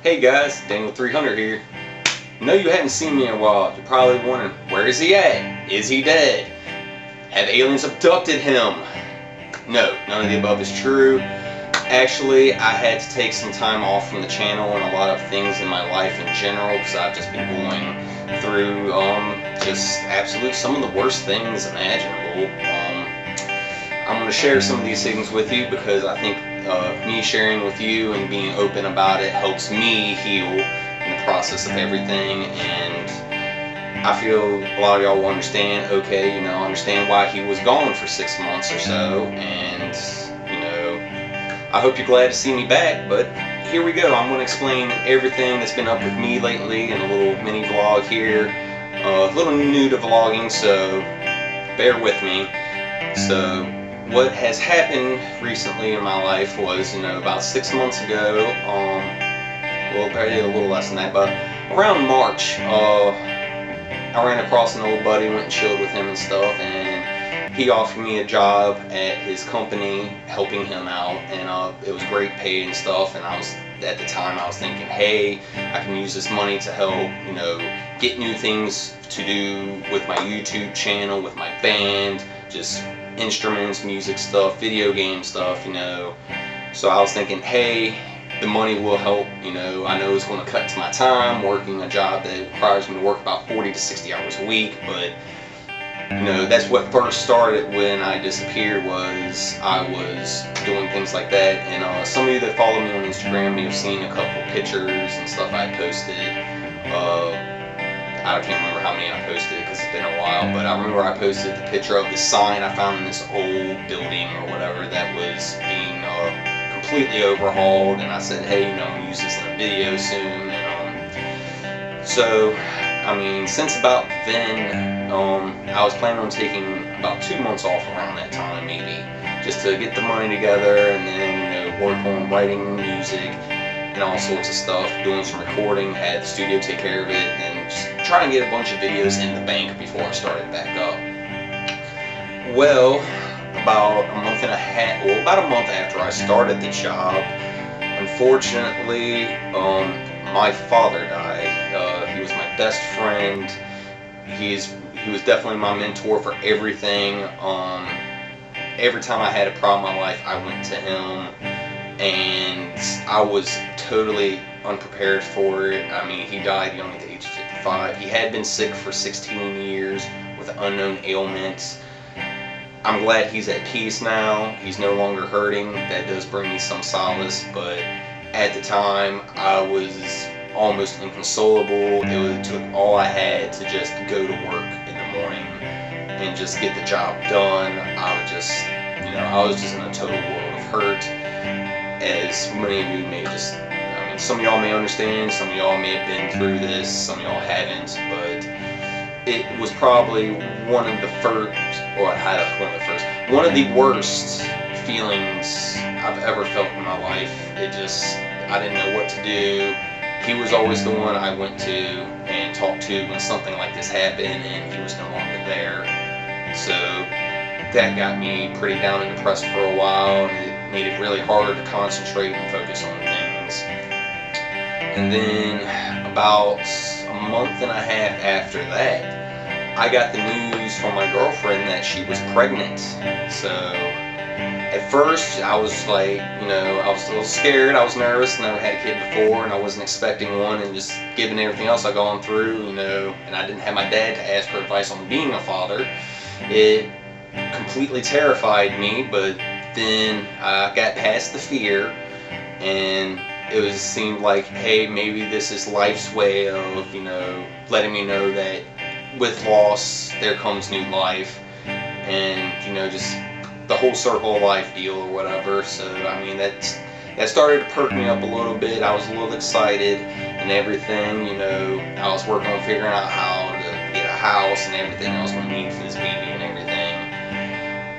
Hey guys, Daniel300 here. No, you haven't seen me in a while. You're probably wondering, where is he at? Is he dead? Have aliens abducted him? No, none of the above is true. Actually, I had to take some time off from the channel and a lot of things in my life in general because I've just been going through just absolute some of the worst things imaginable. I'm going to share some of these things with you because I think me sharing with you and being open about it helps me heal in the process of everything, and I feel a lot of y'all will understand, okay, understand why he was gone for 6 months or so, and, I hope you're glad to see me back, but here we go. I'm going to explain everything that's been up with me lately in a little mini vlog here. A little new to vlogging, so bear with me. So, what has happened recently in my life was, about 6 months ago, well, probably a little less than that, but around March, I ran across an old buddy, went and chilled with him and stuff, and he offered me a job at his company, helping him out, and it was great pay and stuff, and at the time I was thinking, hey, I can use this money to help, get new things to do with my YouTube channel, with my band, just instruments, music stuff, video game stuff, So I was thinking, hey, the money will help, I know it's going to cut to my time working a job that requires me to work about 40 to 60 hours a week, but that's what first started when I disappeared, was I was doing things like that. And some of you that follow me on Instagram may have seen a couple pictures and stuff I posted. I can't remember how many I posted because it's been a while, but I remember I posted the picture of the sign I found in this old building or whatever that was being completely overhauled, and I said, hey, I'm going to use this in a video soon. And so, since about then, I was planning on taking about 2 months off around that time, maybe, just to get the money together and then, work on writing music and all sorts of stuff, doing some recording, had the studio take care of it, and just try and get a bunch of videos in the bank before I started back up. Well, about a month after I started the job, unfortunately, my father died. He was my best friend. He was definitely my mentor for everything. Every time I had a problem in my life, I went to him, and I was totally unprepared for it. He died young at the age of 55. He had been sick for 16 years with an unknown ailment. I'm glad he's at peace now. He's no longer hurting. That does bring me some solace, but at the time, I was almost inconsolable. It took all I had to just go to work in the morning and just get the job done. I was just in a total world of hurt, as many of you may some of y'all may understand, some of y'all may have been through this, some of y'all haven't, but it was probably one of the worst feelings I've ever felt in my life. I didn't know what to do. He was always the one I went to and talked to when something like this happened, and he was no longer there. So that got me pretty down and depressed for a while, and it made it really hard to concentrate and focus on things. And then about a month and a half after that, I got the news from my girlfriend that she was pregnant. So at first, I was like, I was a little scared, I was nervous, never had a kid before, and I wasn't expecting one, and just given everything else I'd gone through, and I didn't have my dad to ask for advice on being a father, it completely terrified me. But then I got past the fear, and it seemed like, hey, maybe this is life's way of, letting me know that with loss, there comes new life, and, just the whole circle of life deal or whatever. So that started to perk me up a little bit. I was a little excited and everything. I was working on figuring out how to get a house and everything I was going to need for this baby and everything.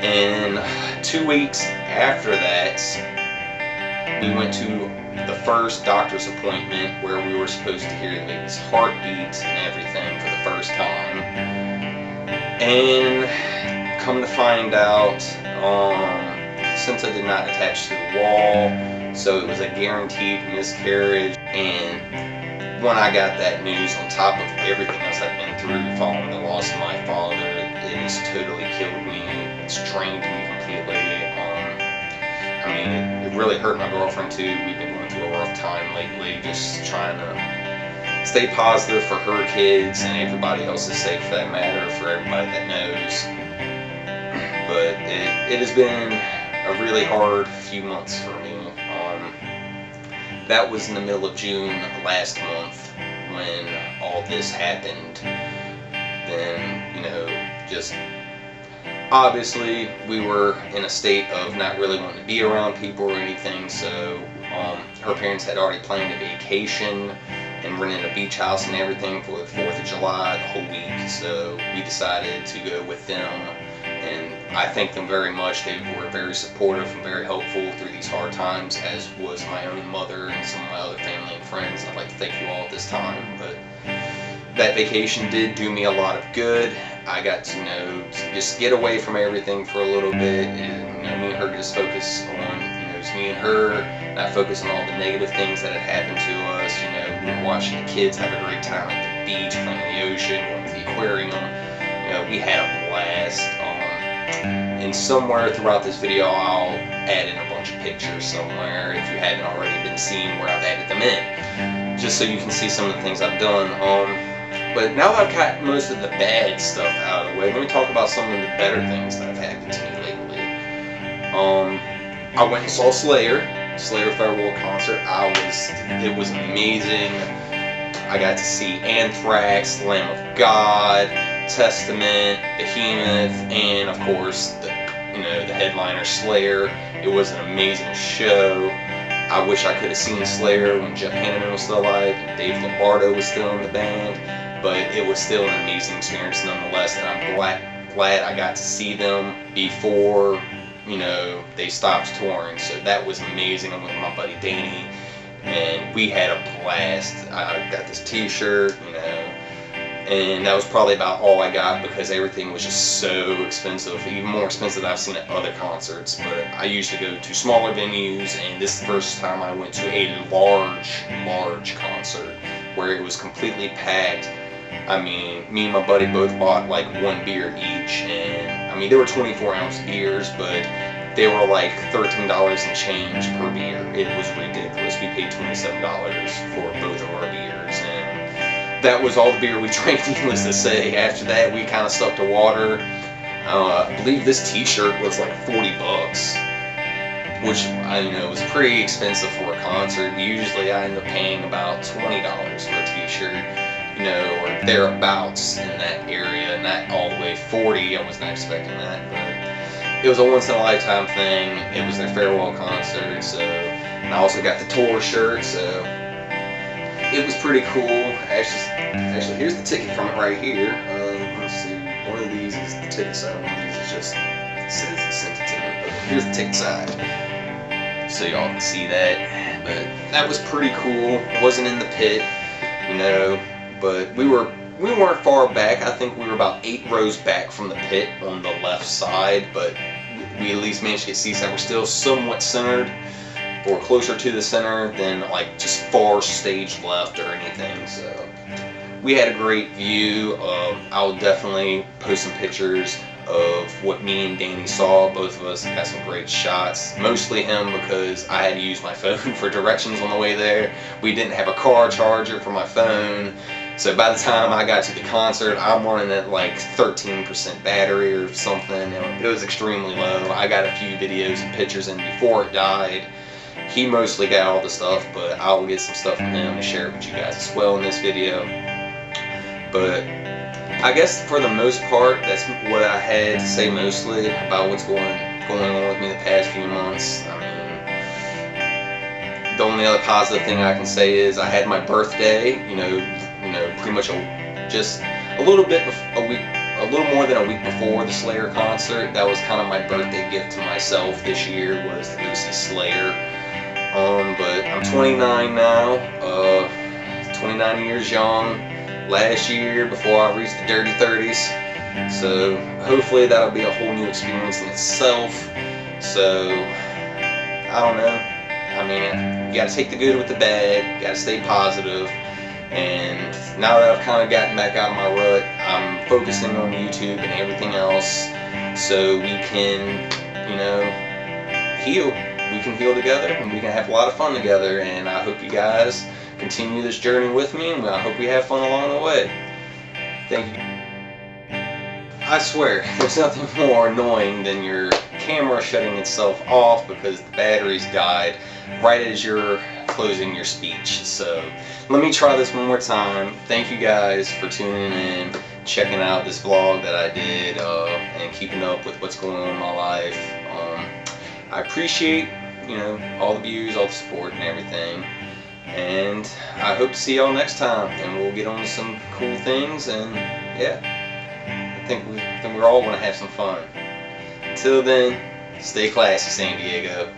And 2 weeks after that, we went to the first doctor's appointment where we were supposed to hear the baby's heartbeat and everything for the first time. And come to find out, since I did not attach to the wall, so it was a guaranteed miscarriage. And when I got that news, on top of everything else I've been through following the loss of my father, it has totally killed me. It's drained me completely. I mean, it really hurt my girlfriend too. We've been going through a rough time lately, just trying to stay positive for her kids and everybody else's sake for that matter, for everybody that knows. But it has been a really hard few months for me. That was in the middle of June last month when all this happened. Then, you know, just obviously we were in a state of not really wanting to be around people or anything, so her parents had already planned a vacation and rented a beach house and everything for the 4th of July, the whole week, so we decided to go with them. And I thank them very much. They were very supportive and very helpful through these hard times, as was my own mother and some of my other family and friends. I'd like to thank you all at this time. But that vacation did do me a lot of good. I got to, you know, just get away from everything for a little bit, and, you know, me and her just focus on, you know, just me and her, not focus on all the negative things that had happened to us. You know, we were watching the kids have a great time at the beach, playing in the ocean, going to the aquarium. You know, we had a blast. And somewhere throughout this video, I'll add in a bunch of pictures somewhere if you hadn't already been seeing where I've added them in, just so you can see some of the things I've done. But now that I've got most of the bad stuff out of the way, let me talk about some of the better things that have happened to me lately. I went and saw Slayer Farewell concert. It was amazing. I got to see Anthrax, Lamb of God, Testament, Behemoth, and of course the headliner Slayer. It was an amazing show. I wish I could have seen Slayer when Jeff Hanneman was still alive and Dave Lombardo was still in the band, but it was still an amazing experience nonetheless, and I'm glad I got to see them before, you know, they stopped touring. So that was amazing. I'm with my buddy Danny, and we had a blast. I got this t-shirt, you know, and that was probably about all I got because everything was just so expensive, even more expensive than I've seen at other concerts. But I usually go to smaller venues, and this is the first time I went to a large concert where it was completely packed. I mean, me and my buddy both bought like one beer each, and I mean, they were 24-ounce beers, but they were like $13 and change per beer. It was ridiculous. We paid $27 for both of our beers, and that was all the beer we drank, needless to say. After that, we kind of stuck to water. I believe this t-shirt was like $40, which I know was pretty expensive for a concert. Usually I end up paying about $20 for a t-shirt, you know, or thereabouts in that area, not all the way 40. I was not expecting that, but it was a once-in-a-lifetime thing. It was their farewell concert, so, and I also got the tour shirt, so it was pretty cool. Actually, here's the ticket from it right here. Let's see, one of these is the ticket side, one of these is just, it says it sent it to me, but here's the ticket side, so y'all can see that. But that was pretty cool. It wasn't in the pit, you know, but we weren't far back. I think we were about 8 rows back from the pit on the left side, but we at least managed to get seats that were still somewhat centered, or closer to the center than like just far stage left or anything. So we had a great view. I'll definitely post some pictures of what me and Danny saw. Both of us got some great shots, mostly him because I had to use my phone for directions on the way there. We didn't have a car charger for my phone, so by the time I got to the concert, I'm running at like 13% battery or something. It was extremely low. I got a few videos and pictures in before it died. He mostly got all the stuff, but I'll get some stuff from him to share it with you guys as well in this video. But I guess for the most part, that's what I had to say mostly about what's going on with me the past few months. I mean, the only other positive thing I can say is I had my birthday, you know, pretty much just a little more than a week before the Slayer concert. That was kind of my birthday gift to myself this year, was to go see Slayer. But I'm 29 now, 29 years young. Last year, before I reached the dirty 30s, so hopefully that'll be a whole new experience in itself. So I don't know. I mean, you gotta take the good with the bad, you gotta stay positive. And now that I've kind of gotten back out of my rut, I'm focusing on YouTube and everything else so we can, you know, heal. We can heal together and we can have a lot of fun together. And I hope you guys continue this journey with me, and I hope we have fun along the way. Thank you. I swear, there's nothing more annoying than your camera shutting itself off because the batteries died right as you're closing your speech. So let me try this one more time. Thank you guys for tuning in, checking out this vlog that I did, and keeping up with what's going on in my life. I appreciate, you know, all the views, all the support and everything. And I hope to see y'all next time, and we'll get on to some cool things, and yeah. I think we're all going to have some fun. Until then, stay classy, San Diego.